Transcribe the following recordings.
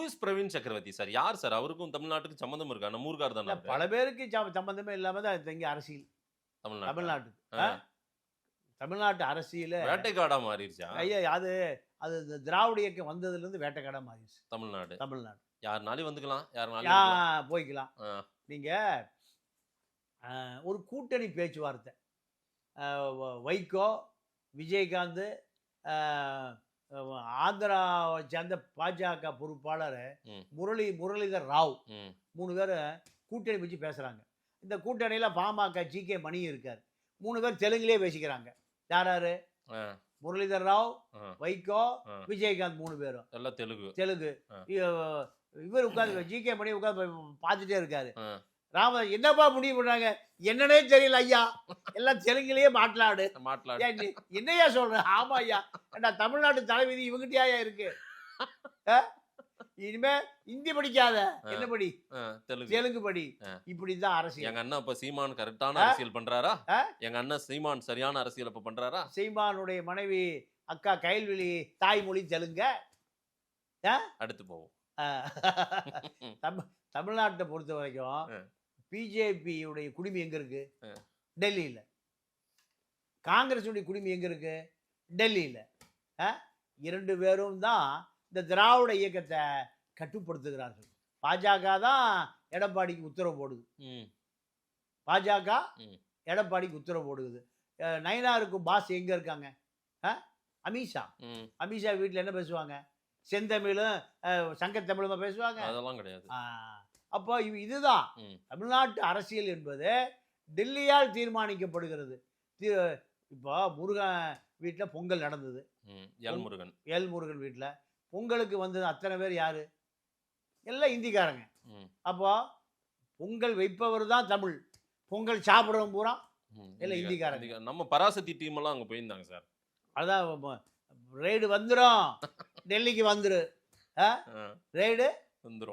Is Praveen சக்கரவர்த்தி sir? யார் sir? அவருக்கும் தமிழ்நாட்டுக்கு சம்மந்தம் இருக்கா? நம்ம ஊர்க்கார் தானே அவரு? பல பேருக்கு சம்பந்தமே இல்லாம தான் இங்க அரசியல். தமிழ்நாட்டுல. தமிழ்நாட்டுக்கு ஆ. தமிழ்நாட்டு அரசியல வேட்டைக்காடா மாறிடுச்சா ஐயா அது அது இந்த திராவிட இயக்கம் வந்ததுல இருந்து வேட்டைக்காடா மாறிடுச்சு தமிழ்நாடு? தமிழ்நாடு. யாருனாலும் வந்துக்கலாம், யாருனாலும் இருக்கலாம். போய்க்கலாம். ஆ. நீங்க ஒரு கூட்டணி பேச்சுவார்த்தை வைகோ, விஜயகாந்த், ஆந்திராவை சேர்ந்த பாஜக பொறுப்பாளர் ம். முரளிதர் ராவ் ம். 3 பேர் கூட்டணி வச்சு பேசுறாங்க. இந்த கூட்டணியில பாமக ஜி.கே. மணி இருக்கார். 3 பேர் தெலுங்குலயே பேசிக்கிறாங்க. யாராரு? ஆ. முரளிதர் ராவ், ஆ. வைகோ, ஆ. விஜயகாந்த் 3 பேரும் எல்லாம் தெலுங்கு. தெலுங்கு. ஆ. இவர் உட்காந்து ஜி.கே. மணி உட்காந்து பார்த்துட்டே இருக்காரு. ஆ. என்னப்பா முடிவு பண்றாங்க? என்னன்னே தெரியல ஐயா, எல்லாம் தெலுங்குலயே மாట్లాடு. மாట్లాடு. ஏன் என்னையா சொல்ற? ஆமா ஐயா, ஏண்டா தமிழ்நாட்டு தலைவிதி இவங்கிட்டயா இருக்கு? இனிமே இந்தி படிக்காத, என்ன படி? தெலுங்கு. தெலுங்கு படி. இப்படிதான் அரசியல். எங்க அண்ணன் இப்ப சீமான் கரெக்டான அரசியல் பண்றாரா? எங்க அண்ணன் சீமான் சரியான அரசியல் இப்ப பண்றாரா? சீமானுடைய மனைவி அக்கா கைல்விழி தாய்மொழி தெலுங்க. அடுத்து போவோம். தமிழ்நாட்டை பொறுத்த வரைக்கும் பிஜேபியுடைய குடிமை எங்க இருக்கு? டெல்லியில. காங்கிரஸுடைய குடிமை எங்க இருக்கு? டெல்லியில. 2 பேரும் தான் இந்த திராவிட இயக்கத்தை கட்டுப்படுத்துகிறார்கள். பாஜக தான் எடப்பாடிக்கு உத்தரவு போடுது. பாஜக எடப்பாடிக்கு உத்தரவு போடுது. நயினாருக்கு பாஸ் எங்க இருக்காங்க? அமித்ஷா. அமித்ஷா வீட்டில் என்ன பேசுவாங்க? செந்தமிழும் சங்கத்தமிழுமா பேசுவாங்க? அதெல்லாம் கிடையாது. அப்போ இதுதான் தமிழ்நாட்டு அரசியல் என்பது டெல்லியால் தீர்மானிக்கப்படுகிறது. இப்போ முருகன் வீட்டில் பொங்கல் நடந்தது. எல் முருகன் வீட்டில் பொங்கலுக்கு வந்தது அத்தனை பேர் யாரு? எல்லாம் இந்திக்காரங்க. அப்போ பொங்கல் வைப்பவர் தான் தமிழ், பொங்கல் சாப்பிடுறவங்க பூரா எல்லாம் இந்திக்காரங்க. நம்ம பராசக்தி டீம் எல்லாம் அங்கே போயிருந்தாங்க சார். அதான் ரெய்டு வந்துடும், டெல்லிக்கு வந்துரு. ரெய்டு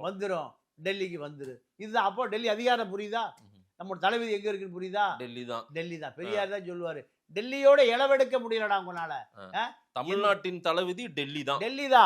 வந்துடும், டெல்லிக்கு வந்துரு. இதுதான். அப்போ டெல்லி அதிகாரம் புரியுதா? நம்ம தலைவிதி எங்க இருக்குன்னு புரியுதா? டெல்லி தான். பெரியார் தான் சொல்லுவாரு, டெல்லியோட இளவெடுக்க முடியலடா உங்களால. தமிழ்நாட்டின் தலைவிதி டெல்லி தான்.